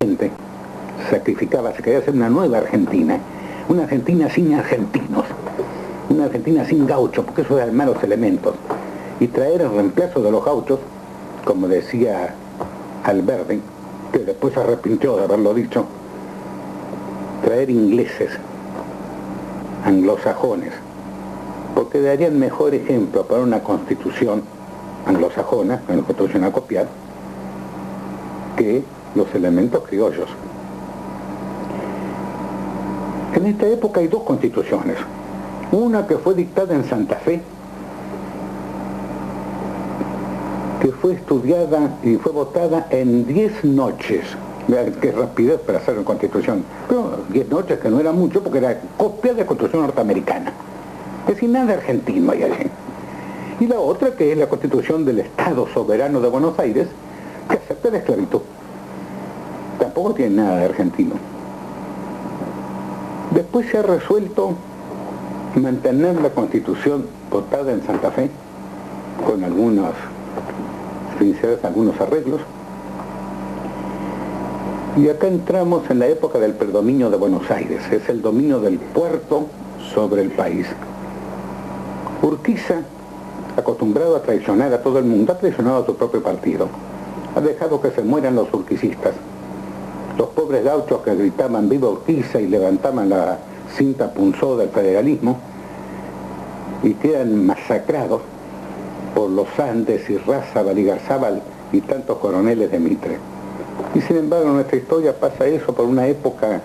gente sacrificaba, se quería hacer una nueva Argentina, una Argentina sin argentinos, una Argentina sin gauchos, porque eso eran malos elementos, y traer el reemplazo de los gauchos, como decía Alberdi, que después se arrepintió de haberlo dicho, traer ingleses, anglosajones, porque darían mejor ejemplo para una constitución anglosajona, una constitución a copiar, que los elementos criollos. En esta época hay dos constituciones, una que fue dictada en Santa Fe, que fue estudiada y fue votada en 10 noches. Vean qué rapidez para hacer una constitución, pero 10 noches que no era mucho porque era copia de la constitución norteamericana, es decir, nada argentino hay allí. Y la otra, que es la constitución del Estado Soberano de Buenos Aires, que acepta la esclavitud, tampoco tiene nada de argentino. Después se ha resuelto mantener la constitución votada en Santa Fe con algunos arreglos, y acá entramos en la época del predominio de Buenos Aires, es el dominio del puerto sobre el país. Urquiza, acostumbrado a traicionar a todo el mundo, ha traicionado a su propio partido, ha dejado que se mueran los urquicistas, los pobres gauchos que gritaban viva Urquiza y levantaban la cinta punzó del federalismo y quedan masacrados por los Andes y Rázábal y Garzábal y tantos coroneles de Mitre. Y sin embargo en nuestra historia pasa eso por una época,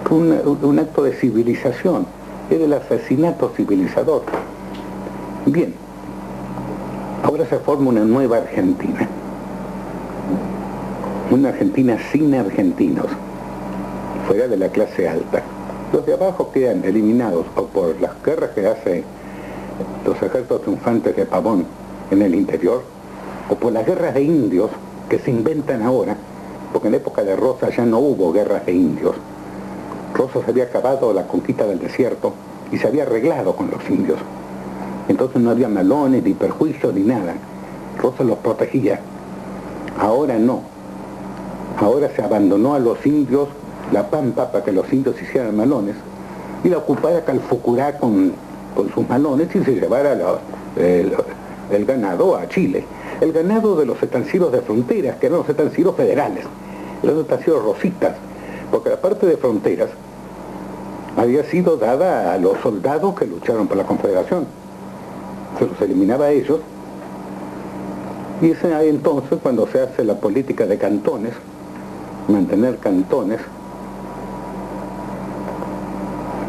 un acto de civilización, era el asesinato civilizador. Bien, ahora se forma una nueva Argentina, una Argentina sin argentinos, fuera de la clase alta. Los de abajo quedan eliminados o por las guerras que hace los ejércitos triunfantes de Pavón en el interior, o por las guerras de indios que se inventan ahora, porque en la época de Rosas ya no hubo guerras de indios. Rosas había acabado la conquista del desierto y se había arreglado con los indios. Entonces no había malones, ni perjuicios, ni nada. Rosas los protegía. Ahora no. Ahora se abandonó a los indios la pampa para que los indios hicieran malones y la ocupara Calfucurá con sus malones y se llevara el ganado a Chile. El ganado de los estancieros de fronteras, que eran los estancieros federales, eran los estancieros rosistas, porque la parte de fronteras había sido dada a los soldados que lucharon por la Confederación. Se los eliminaba a ellos, y es ahí entonces cuando se hace la política de cantones, mantener cantones,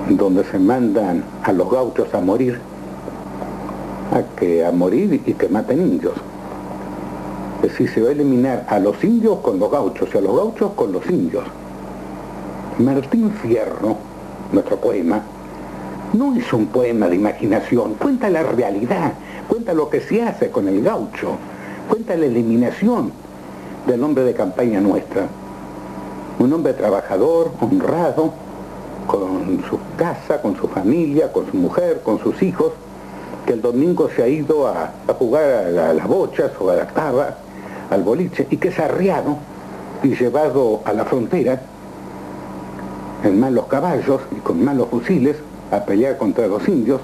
donde se mandan a los gauchos a morir, a morir y que maten indios. Es decir, se va a eliminar a los indios con los gauchos y a los gauchos con los indios. Martín Fierro, nuestro poema, no es un poema de imaginación, cuenta la realidad, cuenta lo que se hace con el gaucho, cuenta la eliminación del hombre de campaña nuestra. Un hombre trabajador, honrado, con su casa, con su familia, con su mujer, con sus hijos, que el domingo se ha ido a jugar a las bochas o a la taba, al boliche, y que es arriado y llevado a la frontera en malos caballos y con malos fusiles a pelear contra los indios,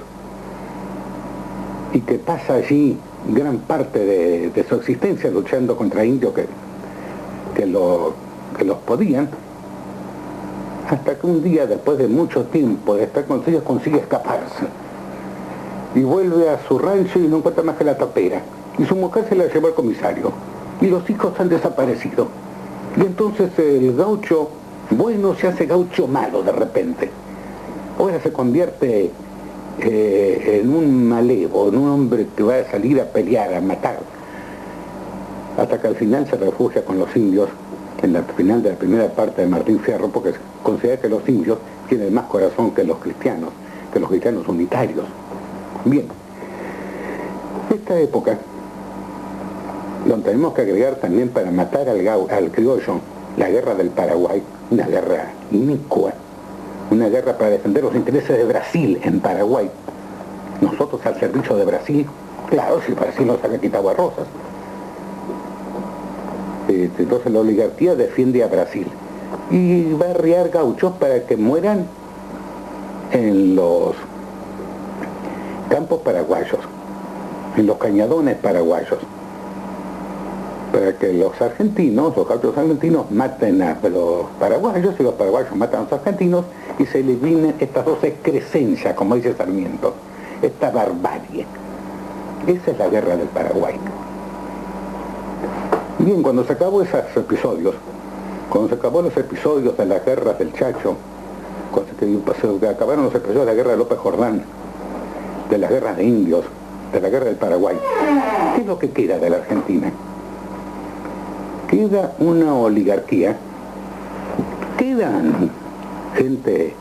y que pasa allí gran parte de su existencia luchando contra indios que los podían, hasta que un día, después de mucho tiempo de estar con ellos, consigue escaparse y vuelve a su rancho y no encuentra más que la tapera, y su mujer se la llevó al comisario y los hijos han desaparecido, y entonces el gaucho bueno se hace gaucho malo de repente. Ahora se convierte en un malevo, en un hombre que va a salir a pelear, a matar, hasta que al final se refugia con los indios en la final de la primera parte de Martín Fierro, porque considera que los indios tienen más corazón que los cristianos unitarios. Bien, esta época, donde tenemos que agregar también para matar al criollo, la guerra del Paraguay, una guerra inicua, una guerra para defender los intereses de Brasil en Paraguay. Nosotros al servicio de Brasil, claro, si Brasil nos había quitado a Rosas. Entonces la oligarquía defiende a Brasil y va a arriar gauchos para que mueran en los campos paraguayos, en los cañadones paraguayos, para que los gauchos argentinos maten a los paraguayos y los paraguayos matan a los argentinos y se eliminen estas dos excrescencias, como dice Sarmiento, esta barbarie. Esa es la guerra del Paraguay. Bien, cuando se acabó esos episodios, cuando se acabó los episodios de las guerras del Chacho, cuando se acabaron los episodios de la guerra de López Jordán, de las guerras de indios, de la guerra del Paraguay, ¿qué es lo que queda de la Argentina? Queda una oligarquía, quedan gente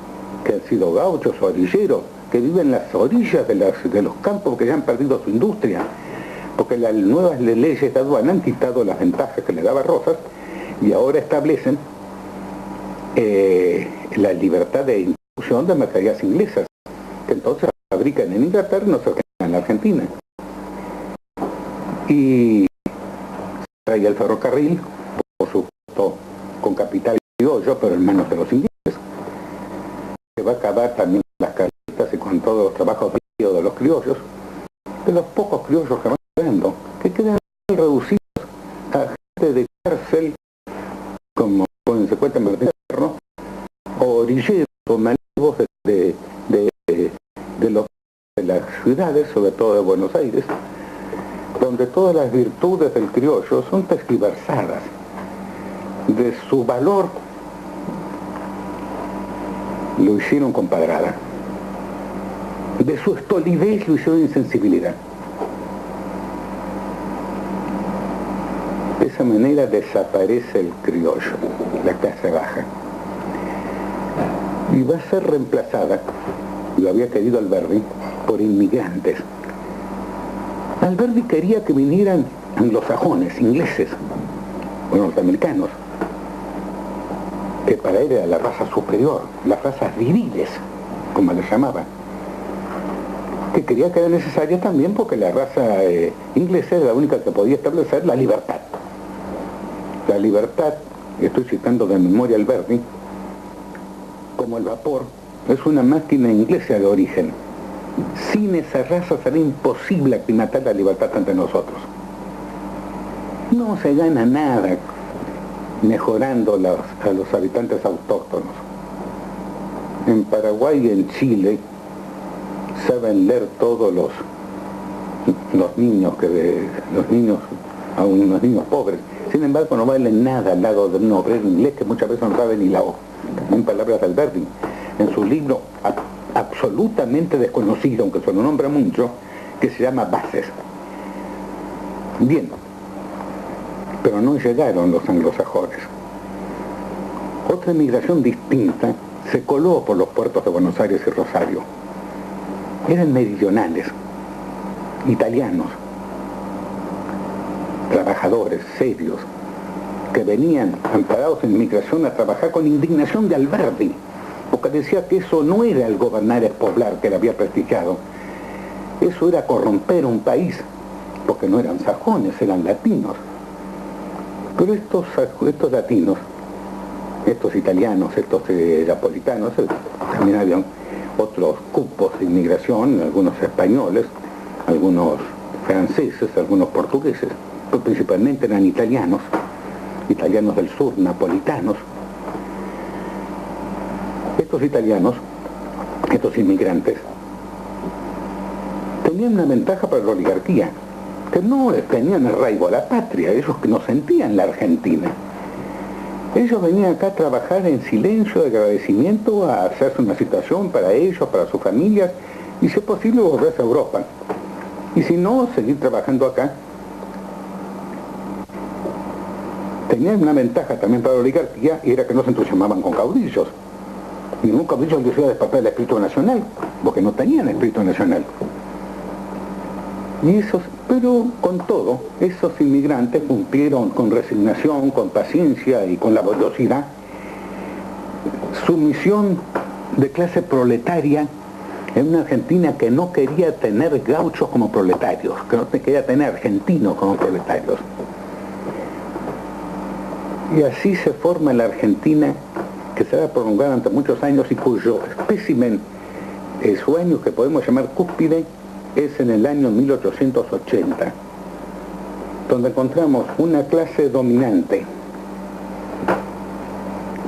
que han sido gauchos o orilleros, que viven en las orillas de los campos, que ya han perdido su industria, porque las nuevas leyes de aduana han quitado las ventajas que le daba Rosas y ahora establecen la libertad de introducción de mercaderías inglesas, que entonces se fabrican en Inglaterra y no se fabrican en la Argentina. Y trae el ferrocarril, por supuesto, con capital criollo, pero en manos de los ingleses. Se va a acabar también las carretas y con todos los trabajos de los criollos, de los pocos criollos que van quedando, que quedan reducidos a gente de cárcel, como se cuenta en Bertino, o orilleros o malevos de las ciudades, sobre todo de Buenos Aires, donde todas las virtudes del criollo son tergiversadas. De su valor lo hicieron compadrada, de su estolidez lo hicieron insensibilidad. De esa manera desaparece el criollo, la clase baja, y va a ser reemplazada, lo había querido Alberdi, por inmigrantes. Alberdi quería que vinieran anglosajones, ingleses o norteamericanos, que para él era la raza superior, las razas viriles, como le llamaba, que creía que era necesaria también porque la raza inglesa era la única que podía establecer la libertad. La libertad, estoy citando de memoria Alberdi, como el vapor, es una máquina inglesa de origen. Sin esa raza sería imposible aclimatar la libertad entre nosotros. No se gana nada mejorando a los habitantes autóctonos. En Paraguay y en Chile saben leer todos los niños, aún los niños pobres. Sin embargo, no valen nada al lado de un obrero inglés que muchas veces no sabe ni la O. En palabras de Alberdi, en su libro absolutamente desconocido, aunque se lo nombra mucho, que se llama Bases. Bien, pero no llegaron los anglosajones. Otra inmigración distinta se coló por los puertos de Buenos Aires y Rosario. Eran meridionales, italianos, trabajadores serios, que venían amparados en inmigración a trabajar con indignación de Alberdi, porque decía que eso no era el gobernar es poblar que le había prestigiado, eso era corromper un país, porque no eran sajones, eran latinos. Pero estos latinos, estos italianos, estos napolitanos, también habían otros cupos de inmigración, algunos españoles, algunos franceses, algunos portugueses, pero principalmente eran italianos del sur, napolitanos. Estos italianos, estos inmigrantes, tenían una ventaja para la oligarquía, que no tenían arraigo a la patria, ellos que no sentían la Argentina. Ellos venían acá a trabajar en silencio, de agradecimiento, a hacerse una situación para ellos, para sus familias, y si es posible volverse a Europa. Y si no, seguir trabajando acá. Tenían una ventaja también para la oligarquía, y era que no se entusiasmaban con caudillos. Ningún caudillo les iba a despertar el espíritu nacional, porque no tenían espíritu nacional. Pero con todo, esos inmigrantes cumplieron con resignación, con paciencia y con laboriosidad su misión de clase proletaria en una Argentina que no quería tener gauchos como proletarios, que no quería tener argentinos como proletarios. Y así se forma la Argentina, que se va a prolongar durante muchos años y cuyo espécimen, su año que podemos llamar cúspide, es en el año 1880, donde encontramos una clase dominante,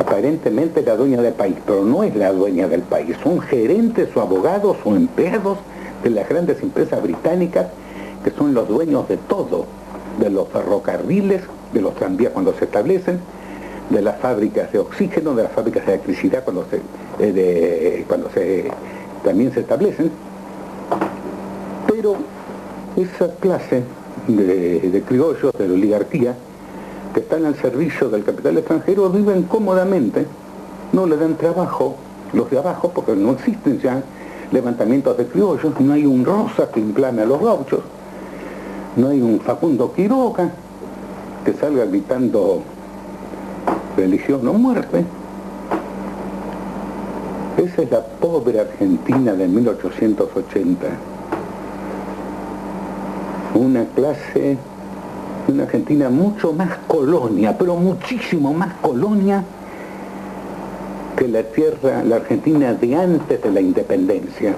aparentemente la dueña del país, pero no es la dueña del país, son gerentes o abogados o empleados de las grandes empresas británicas, que son los dueños de todo, de los ferrocarriles, de los tranvías cuando se establecen, de las fábricas de oxígeno, de las fábricas de electricidad cuando también se establecen. Pero esa clase de criollos, de la oligarquía, que están al servicio del capital extranjero, viven cómodamente, no le dan trabajo los de abajo, porque no existen ya levantamientos de criollos, no hay un Rosa que implame a los gauchos, no hay un Facundo Quiroga que salga gritando religión o muerte. Esa es la pobre Argentina de 1880. Una clase, una Argentina mucho más colonia, pero muchísimo más colonia que la Argentina de antes de la independencia,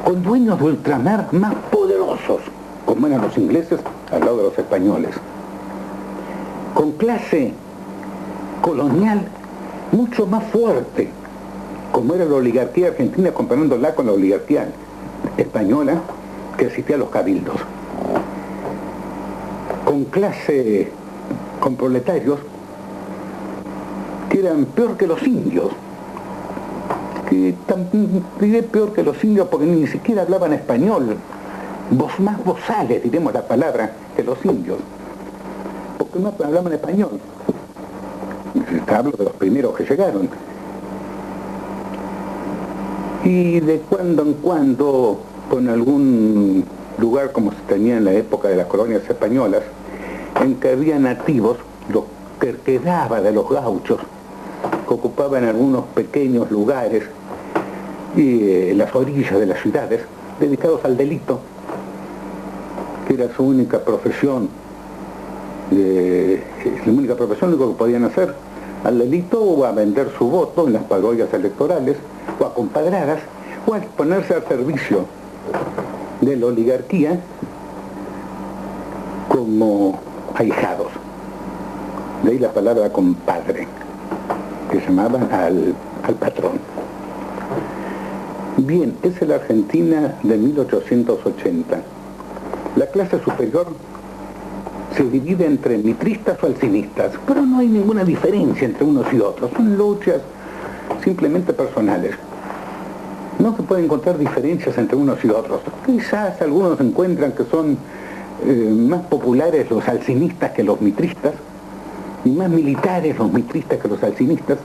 con dueños de ultramar más poderosos, como eran los ingleses al lado de los españoles, con clase colonial mucho más fuerte, como era la oligarquía argentina, comparándola con la oligarquía española que existía en los cabildos, con proletarios que eran peor que los indios, que también diré peor que los indios porque ni siquiera hablaban español, más bozales, diremos la palabra, que los indios, porque no hablaban español. Hablo de los primeros que llegaron. Y de cuando en cuando, con algún lugar como se tenía en la época de las colonias españolas, en que había nativos, lo que quedaba de los gauchos, que ocupaban algunos pequeños lugares y en las orillas de las ciudades, dedicados al delito, que era su única profesión, la única profesión, lo único que podían hacer, al delito o a vender su voto en las parodias electorales, o a compadradas, o a ponerse al servicio de la oligarquía como ahijados. De ahí la palabra compadre, que llamaban al patrón. Bien, esa es la Argentina de 1880. La clase superior se divide entre mitristas o alcinistas, pero no hay ninguna diferencia entre unos y otros, son luchas simplemente personales. No se puede encontrar diferencias entre unos y otros. Quizás algunos encuentran que son más populares los alcinistas que los mitristas, y más militares los mitristas que los alcinistas.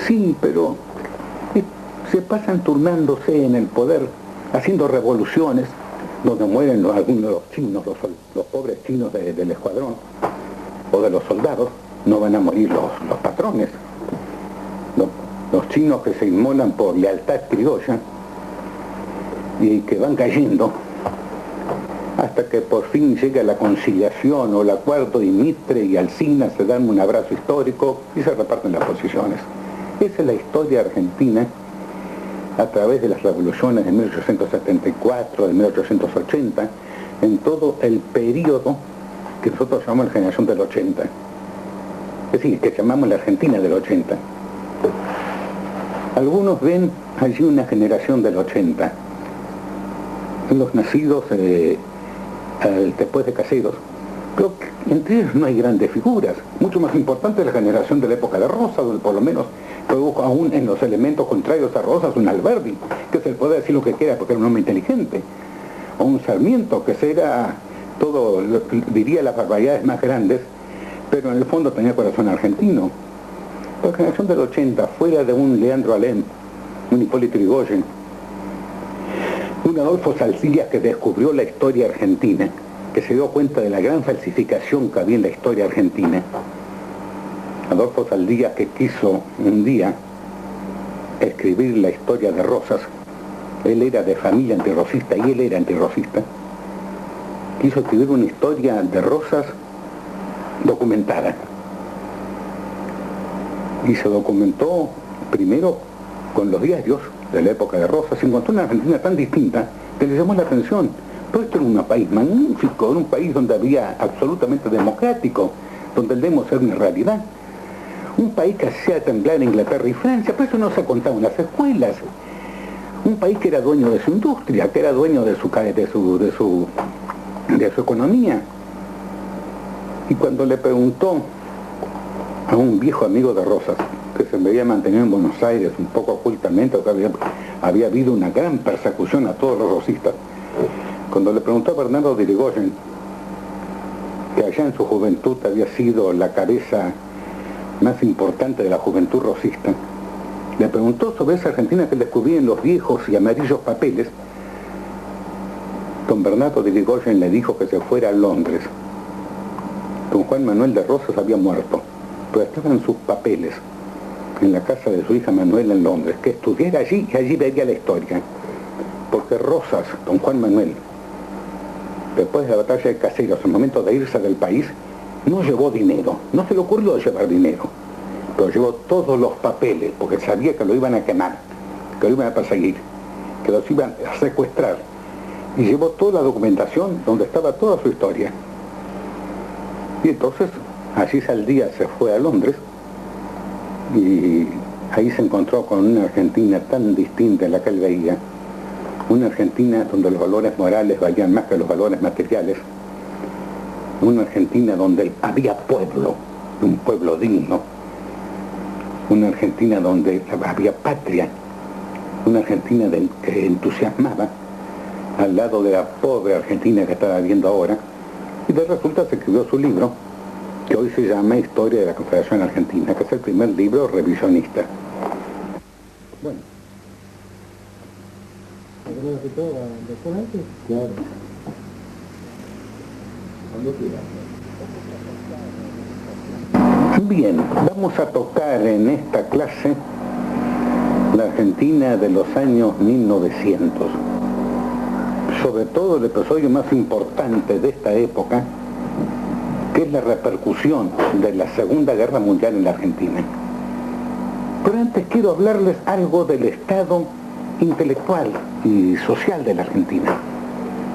Sí, pero se pasan turnándose en el poder, haciendo revoluciones, donde mueren algunos de los chinos, los pobres chinos del escuadrón, o de los soldados. No van a morir los patrones, los chinos que se inmolan por lealtad criolla y que van cayendo hasta que por fin llega la conciliación o el acuerdo y Mitre y Alsina se dan un abrazo histórico y se reparten las posiciones. Esa es la historia argentina a través de las revoluciones de 1874, de 1880, en todo el periodo que nosotros llamamos la generación del 80. Es decir, que llamamos la Argentina del 80. Algunos ven allí una generación del 80, los nacidos después de Caseros. Creo que entre ellos no hay grandes figuras. Mucho más importante es la generación de la época de Rosas, donde por lo menos produjo aún en los elementos contrarios a Rosas un Alberdi, que se le puede decir lo que quiera porque era un hombre inteligente, o un Sarmiento, que era todo, diría las barbaridades más grandes, pero en el fondo tenía corazón argentino. La generación del 80, fuera de un Leandro Alem, un Hipólito Yrigoyen, un Adolfo Salsilla que descubrió la historia argentina, que se dio cuenta de la gran falsificación que había en la historia argentina. Adolfo Salsilla, que quiso un día escribir la historia de Rosas, él era de familia antirrosista y él era antirrosista, quiso escribir una historia de Rosas documentada, y se documentó primero con los diarios de la época de Rosas. Se encontró una Argentina tan distinta que le llamó la atención. Pero esto era un país magnífico, era un país donde había absolutamente democrático, donde el demo era una realidad. Un país que hacía temblar a Inglaterra y Francia, pero eso no se contaba en las escuelas. Un país que era dueño de su industria, que era dueño de su economía. Y cuando le preguntó a un viejo amigo de Rosas, que se veía mantenido en Buenos Aires un poco ocultamente, o que había habido una gran persecución a todos los rosistas, cuando le preguntó a Bernardo de Irigoyen, que allá en su juventud había sido la cabeza más importante de la juventud rosista, le preguntó sobre esa Argentina que descubría en los viejos y amarillos papeles. Don Bernardo de Irigoyen le dijo que se fuera a Londres. Don Juan Manuel de Rosas había muerto, pero estaban sus papeles en la casa de su hija Manuela en Londres, que estudiara allí y allí vería la historia. Porque Rosas, don Juan Manuel, después de la batalla de Caseros, en el momento de irse del país, no llevó dinero, no se le ocurrió llevar dinero, pero llevó todos los papeles, porque sabía que lo iban a quemar, que lo iban a perseguir, que los iban a secuestrar, y llevó toda la documentación donde estaba toda su historia. Y entonces, allí saldría, se fue a Londres, y ahí se encontró con una Argentina tan distinta a la que él veía, una Argentina donde los valores morales valían más que los valores materiales, una Argentina donde había pueblo, un pueblo digno, una Argentina donde había patria, una Argentina que entusiasmaba al lado de la pobre Argentina que estaba viendo ahora, y de resulta se escribió su libro, que hoy se llama Historia de la Confederación Argentina, que es el primer libro revisionista. Bueno. Claro. Bien, vamos a tocar en esta clase la Argentina de los años 1900. Sobre todo el episodio más importante de esta época, que es la repercusión de la Segunda Guerra Mundial en la Argentina. Pero antes quiero hablarles algo del estado intelectual y social de la Argentina.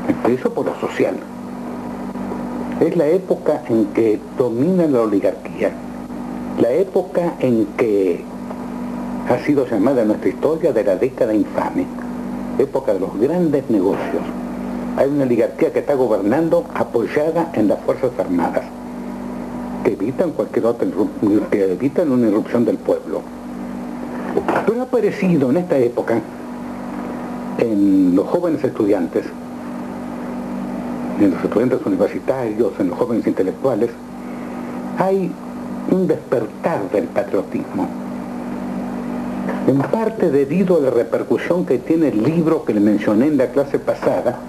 Empiezo por lo social. Es la época en que domina la oligarquía, la época en que ha sido llamada en nuestra historia de la década infame, época de los grandes negocios. Hay una oligarquía que está gobernando apoyada en las Fuerzas Armadas, que evitan que evitan una irrupción del pueblo. Pero ha aparecido en esta época, en los jóvenes estudiantes, en los estudiantes universitarios, en los jóvenes intelectuales, hay un despertar del patriotismo. En parte debido a la repercusión que tiene el libro que le mencioné en la clase pasada,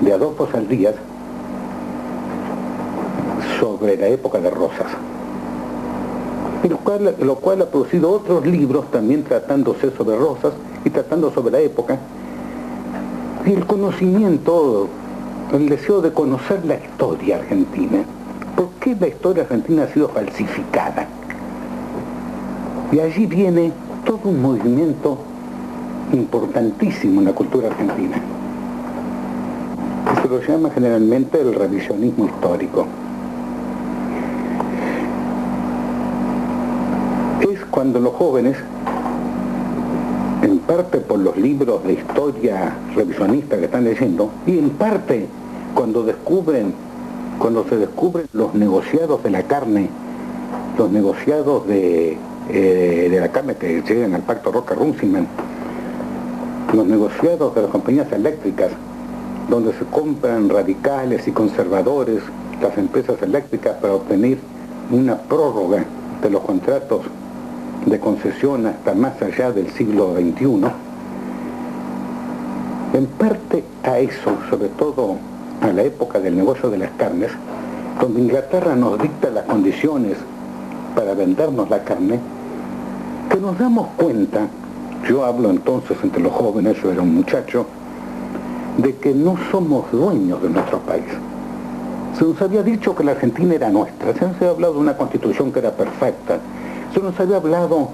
de Adolfo Saldías, sobre la época de Rosas. Y lo cual ha producido otros libros también tratándose sobre Rosas y tratando sobre la época. Y el conocimiento, el deseo de conocer la historia argentina. ¿Por qué la historia argentina ha sido falsificada? Y allí viene todo un movimiento importantísimo en la cultura argentina. Se lo llama generalmente el revisionismo histórico. Es cuando los jóvenes, en parte por los libros de historia revisionista que están leyendo, y en parte cuando se descubren los negociados de la carne, los negociados de la carne que llegan al pacto Roca-Runciman, los negociados de las compañías eléctricas, donde se compran radicales y conservadores las empresas eléctricas para obtener una prórroga de los contratos de concesión hasta más allá del siglo XXI. En parte a eso, sobre todo a la época del negocio de las carnes, donde Inglaterra nos dicta las condiciones para vendernos la carne, que nos damos cuenta, yo hablo entonces entre los jóvenes, yo era un muchacho, de que no somos dueños de nuestro país. Se nos había dicho que la Argentina era nuestra, se nos había hablado de una constitución que era perfecta, se nos había hablado